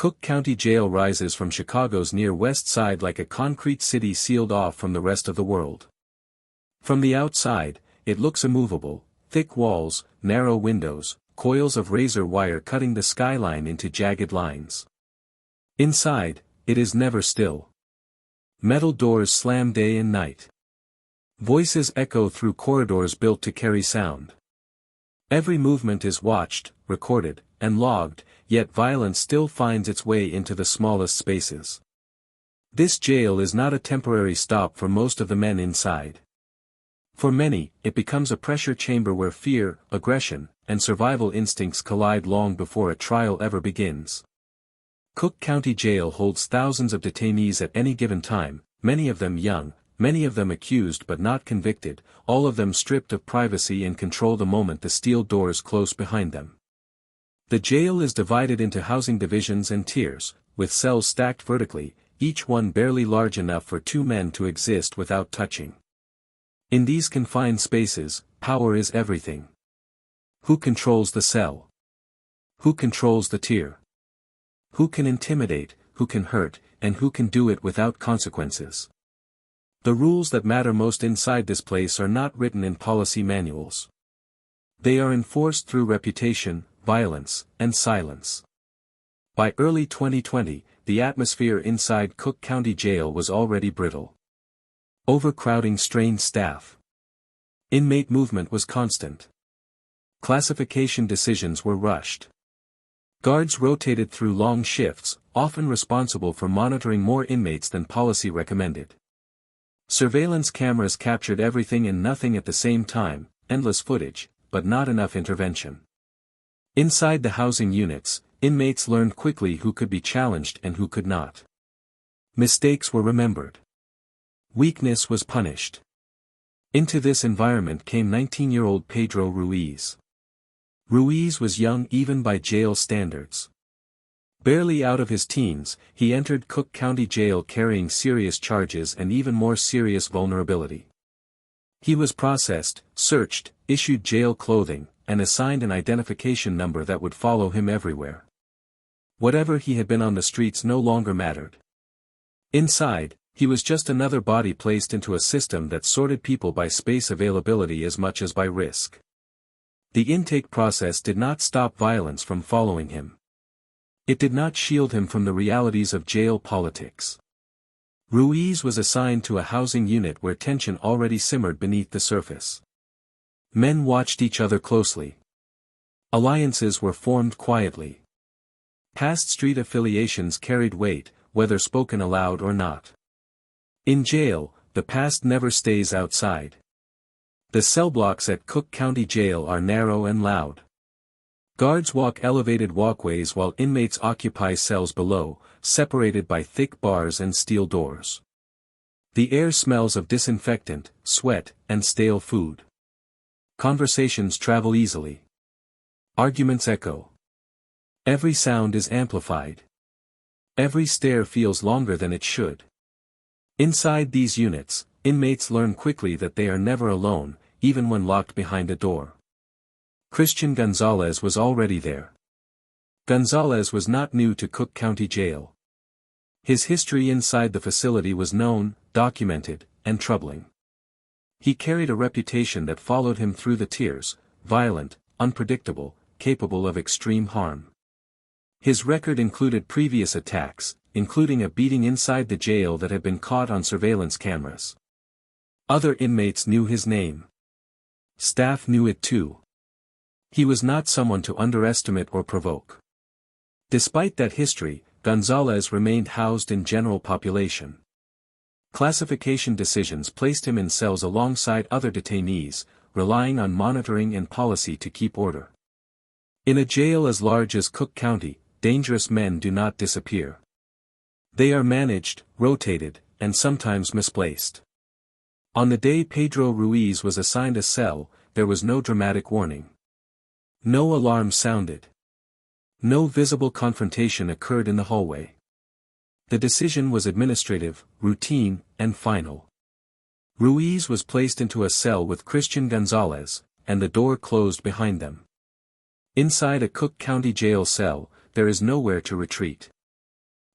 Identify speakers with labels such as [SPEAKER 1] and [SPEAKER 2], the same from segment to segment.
[SPEAKER 1] Cook County Jail rises from Chicago's near west side like a concrete city sealed off from the rest of the world. From the outside, it looks immovable, thick walls, narrow windows, coils of razor wire cutting the skyline into jagged lines. Inside, it is never still. Metal doors slam day and night. Voices echo through corridors built to carry sound. Every movement is watched, recorded, and logged, yet violence still finds its way into the smallest spaces. This jail is not a temporary stop for most of the men inside. For many, it becomes a pressure chamber where fear, aggression, and survival instincts collide long before a trial ever begins. Cook County Jail holds thousands of detainees at any given time, many of them young, many of them accused but not convicted, all of them stripped of privacy and control the moment the steel doors close behind them. The jail is divided into housing divisions and tiers, with cells stacked vertically, each one barely large enough for two men to exist without touching. In these confined spaces, power is everything. Who controls the cell? Who controls the tier? Who can intimidate, who can hurt, and who can do it without consequences? The rules that matter most inside this place are not written in policy manuals. They are enforced through reputation, violence, and silence. By early 2020, the atmosphere inside Cook County Jail was already brittle. Overcrowding strained staff. Inmate movement was constant. Classification decisions were rushed. Guards rotated through long shifts, often responsible for monitoring more inmates than policy recommended. Surveillance cameras captured everything and nothing at the same time, endless footage, but not enough intervention. Inside the housing units, inmates learned quickly who could be challenged and who could not. Mistakes were remembered. Weakness was punished. Into this environment came 19-year-old Pedro Ruiz. Ruiz was young even by jail standards. Barely out of his teens, he entered Cook County Jail carrying serious charges and even more serious vulnerability. He was processed, searched, issued jail clothing, and assigned an identification number that would follow him everywhere. Whatever he had been on the streets no longer mattered. Inside, he was just another body placed into a system that sorted people by space availability as much as by risk. The intake process did not stop violence from following him. It did not shield him from the realities of jail politics. Ruiz was assigned to a housing unit where tension already simmered beneath the surface. Men watched each other closely. Alliances were formed quietly. Past street affiliations carried weight, whether spoken aloud or not. In jail, the past never stays outside. The cell blocks at Cook County Jail are narrow and loud. Guards walk elevated walkways while inmates occupy cells below, separated by thick bars and steel doors. The air smells of disinfectant, sweat, and stale food. Conversations travel easily. Arguments echo. Every sound is amplified. Every stare feels longer than it should. Inside these units, inmates learn quickly that they are never alone, even when locked behind a door. Christian Gonzalez was already there. Gonzalez was not new to Cook County Jail. His history inside the facility was known, documented, and troubling. He carried a reputation that followed him through the tiers: violent, unpredictable, capable of extreme harm. His record included previous attacks, including a beating inside the jail that had been caught on surveillance cameras. Other inmates knew his name. Staff knew it too. He was not someone to underestimate or provoke. Despite that history, Gonzalez remained housed in general population. Classification decisions placed him in cells alongside other detainees, relying on monitoring and policy to keep order. In a jail as large as Cook County, dangerous men do not disappear. They are managed, rotated, and sometimes misplaced. On the day Pedro Ruiz was assigned a cell, there was no dramatic warning. No alarm sounded. No visible confrontation occurred in the hallway. The decision was administrative, routine, and final. Ruiz was placed into a cell with Christian Gonzalez, and the door closed behind them. Inside a Cook County Jail cell, there is nowhere to retreat.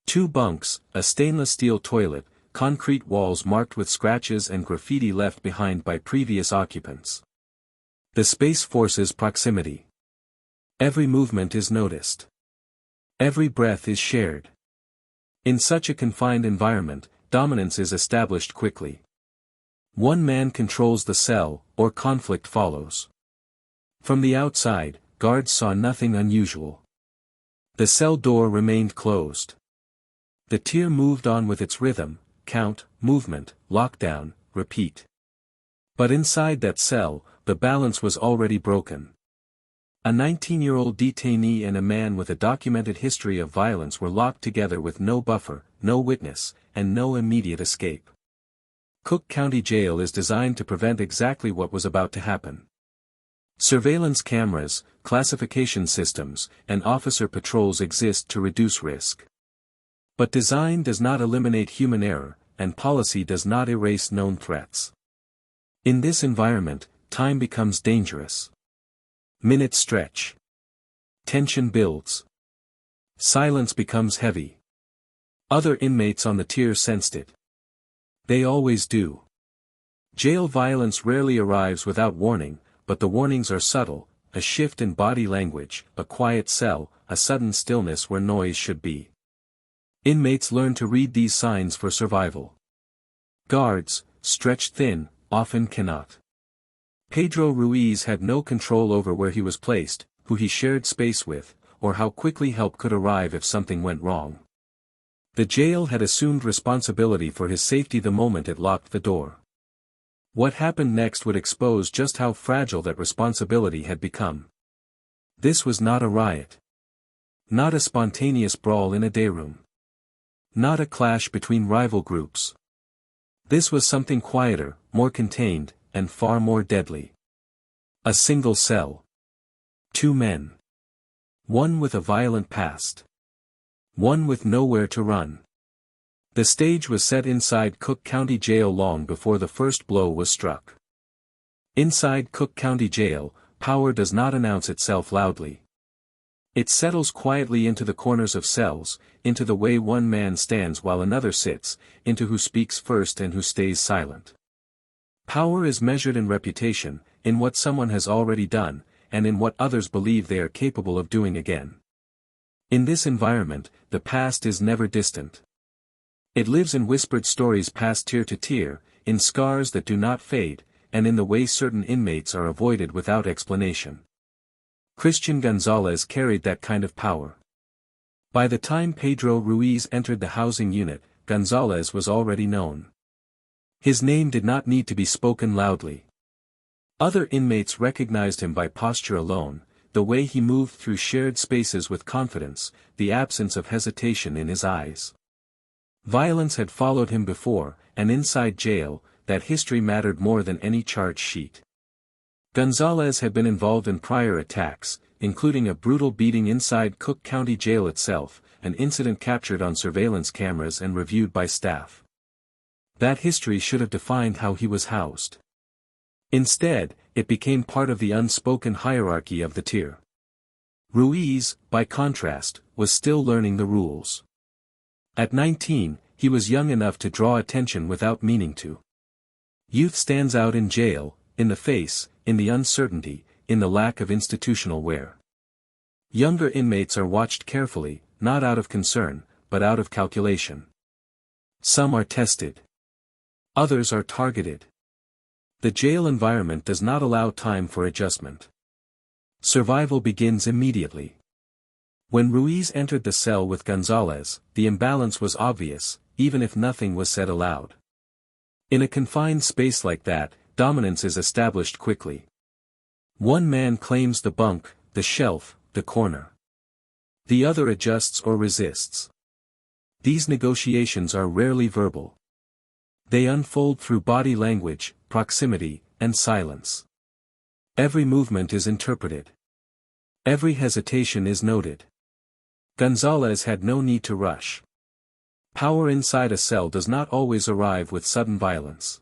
[SPEAKER 1] Two bunks, a stainless steel toilet, concrete walls marked with scratches and graffiti left behind by previous occupants. The space forces proximity. Every movement is noticed. Every breath is shared. In such a confined environment, dominance is established quickly. One man controls the cell, or conflict follows. From the outside, guards saw nothing unusual. The cell door remained closed. The tier moved on with its rhythm, count, movement, lockdown, repeat. But inside that cell, the balance was already broken. A 19-year-old detainee and a man with a documented history of violence were locked together with no buffer, no witness, and no immediate escape. Cook County Jail is designed to prevent exactly what was about to happen. Surveillance cameras, classification systems, and officer patrols exist to reduce risk. But design does not eliminate human error, and policy does not erase known threats. In this environment, time becomes dangerous. Minutes stretch. Tension builds. Silence becomes heavy. Other inmates on the tier sensed it. They always do. Jail violence rarely arrives without warning, but the warnings are subtle: a shift in body language, a quiet cell, a sudden stillness where noise should be. Inmates learn to read these signs for survival. Guards, stretched thin, often cannot. Pedro Ruiz had no control over where he was placed, who he shared space with, or how quickly help could arrive if something went wrong. The jail had assumed responsibility for his safety the moment it locked the door. What happened next would expose just how fragile that responsibility had become. This was not a riot. Not a spontaneous brawl in a day room. Not a clash between rival groups. This was something quieter, more contained, and far more deadly. A single cell. Two men. One with a violent past. One with nowhere to run. The stage was set inside Cook County Jail long before the first blow was struck. Inside Cook County Jail, power does not announce itself loudly. It settles quietly into the corners of cells, into the way one man stands while another sits, into who speaks first and who stays silent. Power is measured in reputation, in what someone has already done, and in what others believe they are capable of doing again. In this environment, the past is never distant. It lives in whispered stories passed tier to tier, in scars that do not fade, and in the way certain inmates are avoided without explanation. Christian Gonzalez carried that kind of power. By the time Pedro Ruiz entered the housing unit, Gonzalez was already known. His name did not need to be spoken loudly. Other inmates recognized him by posture alone, the way he moved through shared spaces with confidence, the absence of hesitation in his eyes. Violence had followed him before, and inside jail, that history mattered more than any charge sheet. Gonzalez had been involved in prior attacks, including a brutal beating inside Cook County Jail itself, an incident captured on surveillance cameras and reviewed by staff. That history should have defined how he was housed. Instead, it became part of the unspoken hierarchy of the tier. Ruiz, by contrast, was still learning the rules. At 19, he was young enough to draw attention without meaning to. Youth stands out in jail, in the face, in the uncertainty, in the lack of institutional wear. Younger inmates are watched carefully, not out of concern, but out of calculation. Some are tested. Others are targeted. The jail environment does not allow time for adjustment. Survival begins immediately. When Ruiz entered the cell with Gonzalez, the imbalance was obvious, even if nothing was said aloud. In a confined space like that, dominance is established quickly. One man claims the bunk, the shelf, the corner. The other adjusts or resists. These negotiations are rarely verbal. They unfold through body language, proximity, and silence. Every movement is interpreted. Every hesitation is noted. Gonzalez had no need to rush. Power inside a cell does not always arrive with sudden violence.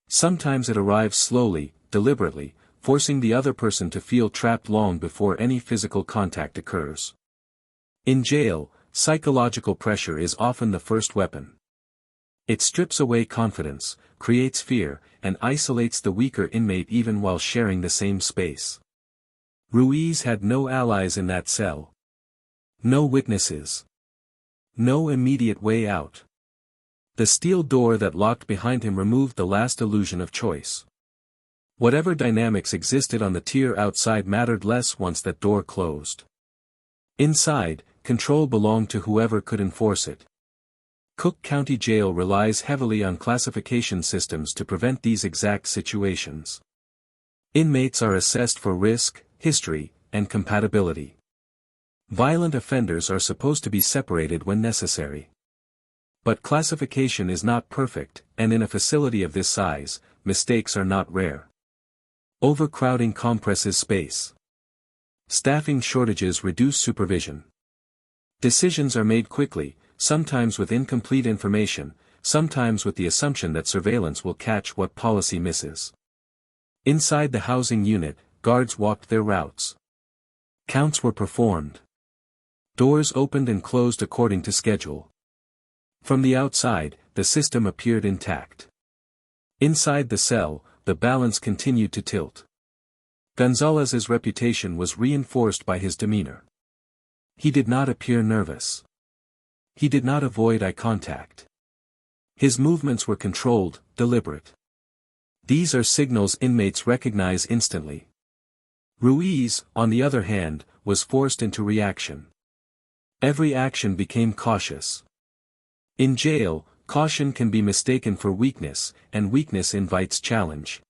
[SPEAKER 1] Sometimes it arrives slowly, deliberately, forcing the other person to feel trapped long before any physical contact occurs. In jail, psychological pressure is often the first weapon. It strips away confidence, creates fear, and isolates the weaker inmate even while sharing the same space. Ruiz had no allies in that cell. No witnesses. No immediate way out. The steel door that locked behind him removed the last illusion of choice. Whatever dynamics existed on the tier outside mattered less once that door closed. Inside, control belonged to whoever could enforce it. Cook County Jail relies heavily on classification systems to prevent these exact situations. Inmates are assessed for risk, history, and compatibility. Violent offenders are supposed to be separated when necessary. But classification is not perfect, and in a facility of this size, mistakes are not rare. Overcrowding compresses space. Staffing shortages reduce supervision. Decisions are made quickly, sometimes with incomplete information, sometimes with the assumption that surveillance will catch what policy misses. Inside the housing unit, guards walked their routes. Counts were performed. Doors opened and closed according to schedule. From the outside, the system appeared intact. Inside the cell, the balance continued to tilt. Gonzalez's reputation was reinforced by his demeanor. He did not appear nervous. He did not avoid eye contact. His movements were controlled, deliberate. These are signals inmates recognize instantly. Ruiz, on the other hand, was forced into reaction. Every action became cautious. In jail, caution can be mistaken for weakness, and weakness invites challenge.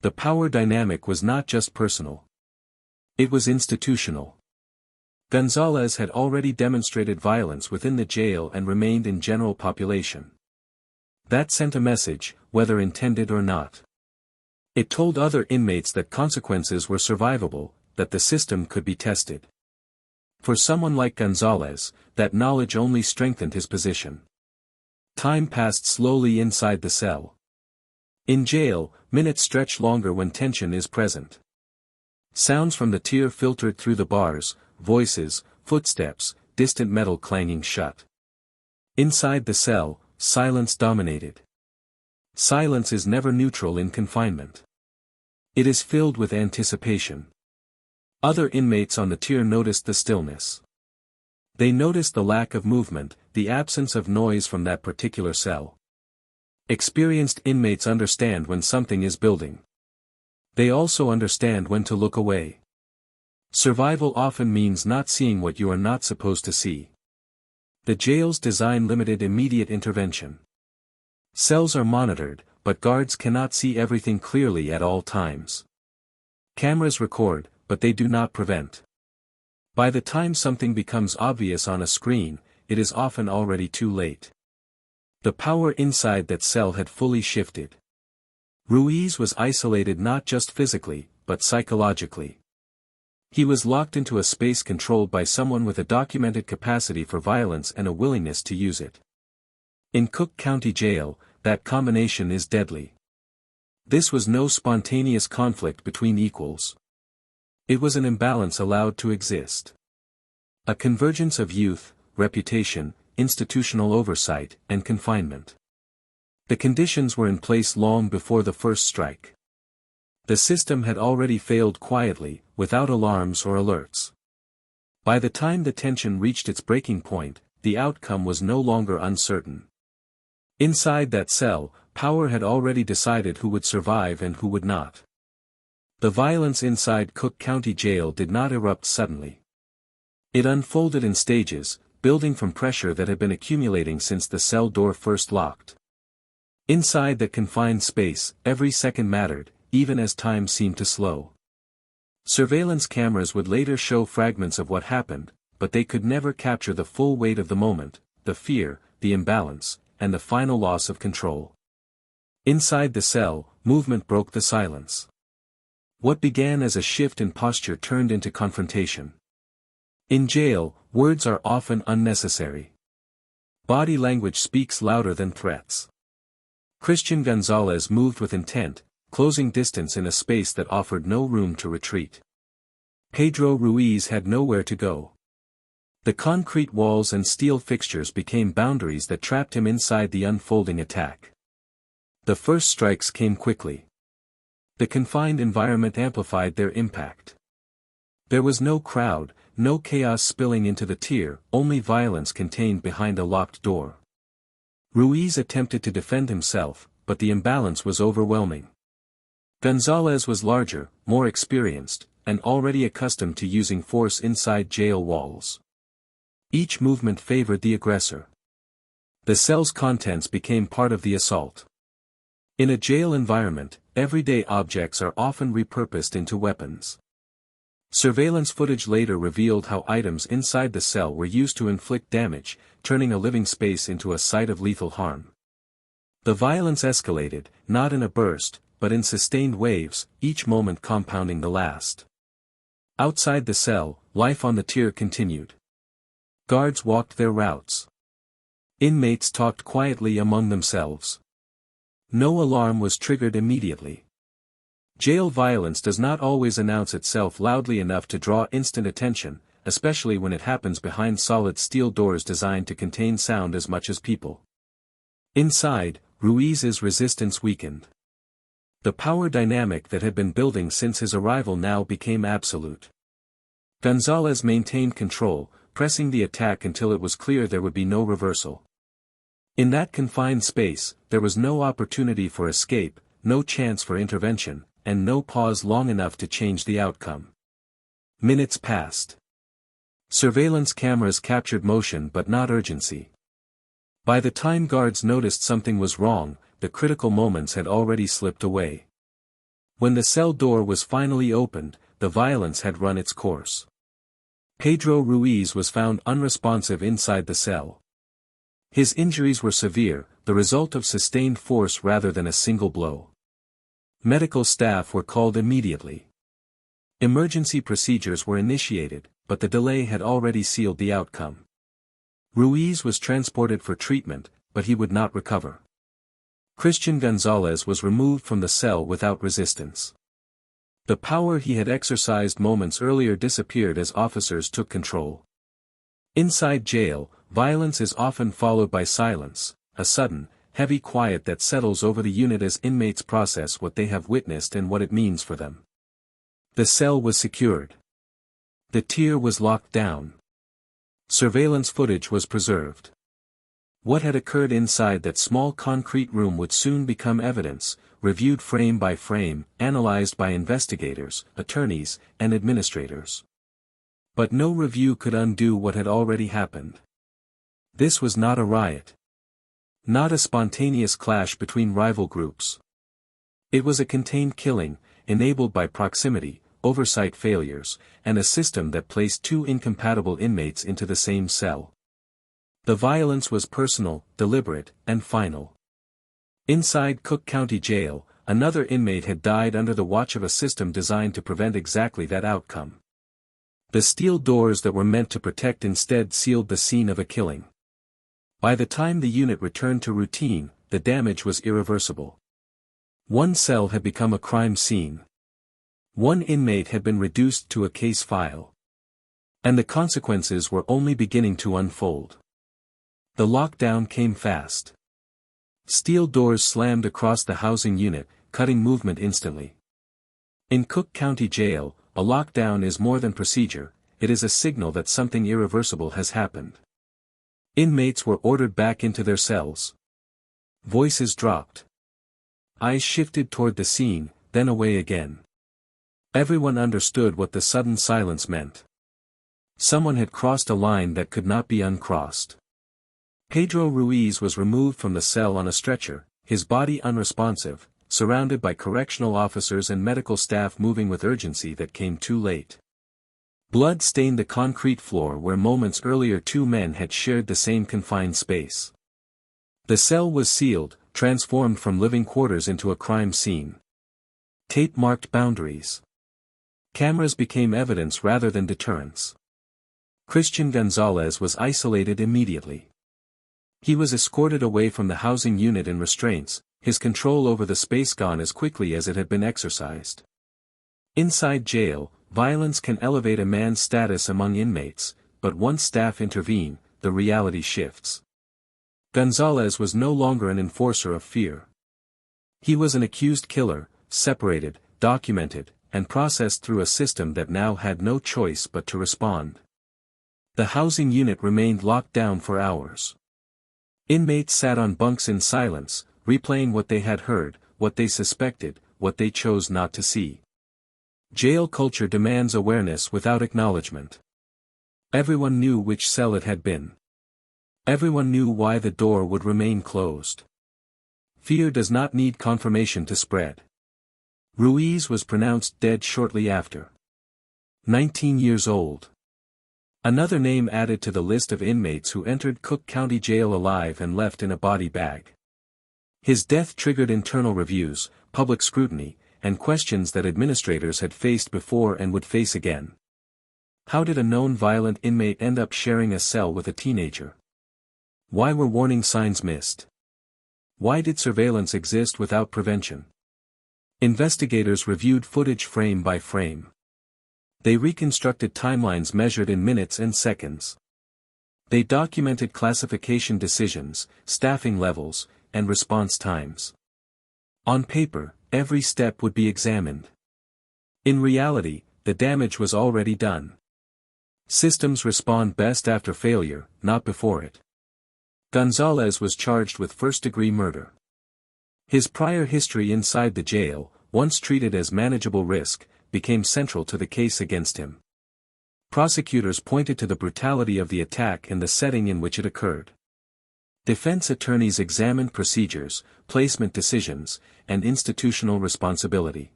[SPEAKER 1] The power dynamic was not just personal. It was institutional. Gonzalez had already demonstrated violence within the jail and remained in general population. That sent a message, whether intended or not. It told other inmates that consequences were survivable, that the system could be tested. For someone like Gonzalez, that knowledge only strengthened his position. Time passed slowly inside the cell. In jail, minutes stretch longer when tension is present. Sounds from the tier filtered through the bars, voices, footsteps, distant metal clanging shut. Inside the cell, silence dominated. Silence is never neutral in confinement. It is filled with anticipation. Other inmates on the tier noticed the stillness. They noticed the lack of movement, the absence of noise from that particular cell. Experienced inmates understand when something is building. They also understand when to look away. Survival often means not seeing what you are not supposed to see. The jail's design limited immediate intervention. Cells are monitored, but guards cannot see everything clearly at all times. Cameras record, but they do not prevent. By the time something becomes obvious on a screen, it is often already too late. The power inside that cell had fully shifted. Ruiz was isolated not just physically, but psychologically. He was locked into a space controlled by someone with a documented capacity for violence and a willingness to use it. In Cook County Jail, that combination is deadly. This was no spontaneous conflict between equals. It was an imbalance allowed to exist. A convergence of youth, reputation, institutional oversight, and confinement. The conditions were in place long before the first strike. The system had already failed quietly, without alarms or alerts. By the time the tension reached its breaking point, the outcome was no longer uncertain. Inside that cell, power had already decided who would survive and who would not. The violence inside Cook County Jail did not erupt suddenly. It unfolded in stages, building from pressure that had been accumulating since the cell door first locked. Inside that confined space, every second mattered, even as time seemed to slow. Surveillance cameras would later show fragments of what happened, but they could never capture the full weight of the moment, the fear, the imbalance, and the final loss of control. Inside the cell, movement broke the silence. What began as a shift in posture turned into confrontation. In jail, words are often unnecessary. Body language speaks louder than threats. Christian Gonzalez moved with intent, closing distance in a space that offered no room to retreat. Pedro Ruiz had nowhere to go. The concrete walls and steel fixtures became boundaries that trapped him inside the unfolding attack. The first strikes came quickly. The confined environment amplified their impact. There was no crowd, no chaos spilling into the tier, only violence contained behind a locked door. Ruiz attempted to defend himself, but the imbalance was overwhelming. Gonzalez was larger, more experienced, and already accustomed to using force inside jail walls. Each movement favored the aggressor. The cell's contents became part of the assault. In a jail environment, everyday objects are often repurposed into weapons. Surveillance footage later revealed how items inside the cell were used to inflict damage, turning a living space into a site of lethal harm. The violence escalated, not in a burst, but in sustained waves, each moment compounding the last. Outside the cell, life on the tier continued. Guards walked their routes. Inmates talked quietly among themselves. No alarm was triggered immediately. Jail violence does not always announce itself loudly enough to draw instant attention, especially when it happens behind solid steel doors designed to contain sound as much as people. Inside, Ruiz's resistance weakened. The power dynamic that had been building since his arrival now became absolute. Gonzalez maintained control, pressing the attack until it was clear there would be no reversal. In that confined space, there was no opportunity for escape, no chance for intervention, and no pause long enough to change the outcome. Minutes passed. Surveillance cameras captured motion but not urgency. By the time guards noticed something was wrong, the critical moments had already slipped away. When the cell door was finally opened, the violence had run its course. Pedro Ruiz was found unresponsive inside the cell. His injuries were severe, the result of sustained force rather than a single blow. Medical staff were called immediately. Emergency procedures were initiated, but the delay had already sealed the outcome. Ruiz was transported for treatment, but he would not recover. Christian Gonzalez was removed from the cell without resistance. The power he had exercised moments earlier disappeared as officers took control. Inside jail, violence is often followed by silence, a sudden, heavy quiet that settles over the unit as inmates process what they have witnessed and what it means for them. The cell was secured. The tier was locked down. Surveillance footage was preserved. What had occurred inside that small concrete room would soon become evidence, reviewed frame by frame, analyzed by investigators, attorneys, and administrators. But no review could undo what had already happened. This was not a riot. Not a spontaneous clash between rival groups. It was a contained killing, enabled by proximity, oversight failures, and a system that placed two incompatible inmates into the same cell. The violence was personal, deliberate, and final. Inside Cook County Jail, another inmate had died under the watch of a system designed to prevent exactly that outcome. The steel doors that were meant to protect instead sealed the scene of a killing. By the time the unit returned to routine, the damage was irreversible. One cell had become a crime scene. One inmate had been reduced to a case file. And the consequences were only beginning to unfold. The lockdown came fast. Steel doors slammed across the housing unit, cutting movement instantly. In Cook County Jail, a lockdown is more than procedure, it is a signal that something irreversible has happened. Inmates were ordered back into their cells. Voices dropped. Eyes shifted toward the scene, then away again. Everyone understood what the sudden silence meant. Someone had crossed a line that could not be uncrossed. Pedro Ruiz was removed from the cell on a stretcher, his body unresponsive, surrounded by correctional officers and medical staff moving with urgency that came too late. Blood stained the concrete floor where moments earlier two men had shared the same confined space. The cell was sealed, transformed from living quarters into a crime scene. Tape marked boundaries. Cameras became evidence rather than deterrence. Christian Gonzalez was isolated immediately. He was escorted away from the housing unit in restraints, his control over the space gone as quickly as it had been exercised. Inside jail, violence can elevate a man's status among inmates, but once staff intervene, the reality shifts. Gonzalez was no longer an enforcer of fear. He was an accused killer, separated, documented, and processed through a system that now had no choice but to respond. The housing unit remained locked down for hours. Inmates sat on bunks in silence, replaying what they had heard, what they suspected, what they chose not to see. Jail culture demands awareness without acknowledgement. Everyone knew which cell it had been. Everyone knew why the door would remain closed. Fear does not need confirmation to spread. Ruiz was pronounced dead shortly after. 19 years old. Another name added to the list of inmates who entered Cook County Jail alive and left in a body bag. His death triggered internal reviews, public scrutiny, and questions that administrators had faced before and would face again. How did a known violent inmate end up sharing a cell with a teenager? Why were warning signs missed? Why did surveillance exist without prevention? Investigators reviewed footage frame by frame. They reconstructed timelines measured in minutes and seconds. They documented classification decisions, staffing levels, and response times. On paper, every step would be examined. In reality, the damage was already done. Systems respond best after failure, not before it. Gonzalez was charged with first-degree murder. His prior history inside the jail, once treated as manageable risk, became central to the case against him. Prosecutors pointed to the brutality of the attack and the setting in which it occurred. Defense attorneys examined procedures, placement decisions, and institutional responsibility.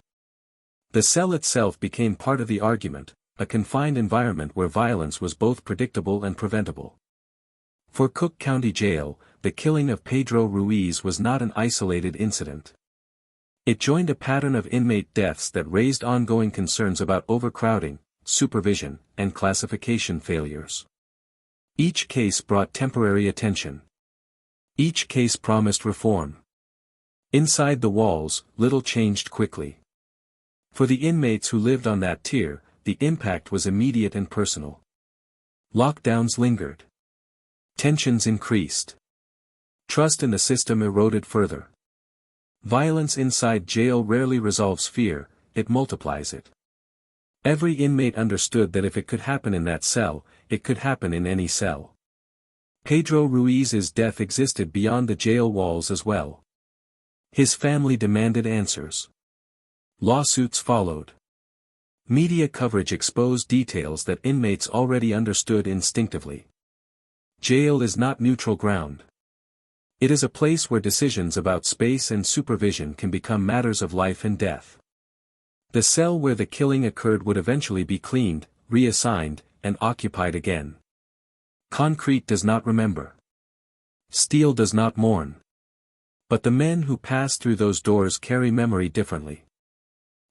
[SPEAKER 1] The cell itself became part of the argument, a confined environment where violence was both predictable and preventable. For Cook County Jail, the killing of Pedro Ruiz was not an isolated incident. It joined a pattern of inmate deaths that raised ongoing concerns about overcrowding, supervision, and classification failures. Each case brought temporary attention. Each case promised reform. Inside the walls, little changed quickly. For the inmates who lived on that tier, the impact was immediate and personal. Lockdowns lingered. Tensions increased. Trust in the system eroded further. Violence inside jail rarely resolves fear, it multiplies it. Every inmate understood that if it could happen in that cell, it could happen in any cell. Pedro Ruiz's death existed beyond the jail walls as well. His family demanded answers. Lawsuits followed. Media coverage exposed details that inmates already understood instinctively. Jail is not neutral ground. It is a place where decisions about space and supervision can become matters of life and death. The cell where the killing occurred would eventually be cleaned, reassigned, and occupied again. Concrete does not remember. Steel does not mourn. But the men who pass through those doors carry memory differently.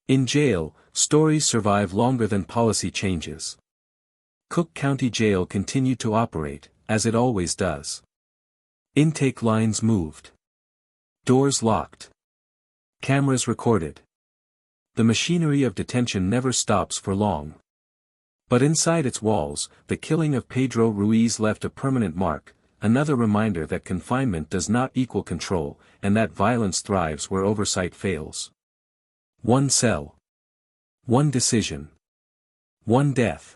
[SPEAKER 1] In jail, stories survive longer than policy changes. Cook County Jail continued to operate, as it always does. Intake lines moved. Doors locked. Cameras recorded. The machinery of detention never stops for long. But inside its walls, the killing of Pedro Ruiz left a permanent mark, another reminder that confinement does not equal control, and that violence thrives where oversight fails. One cell. One decision. One death.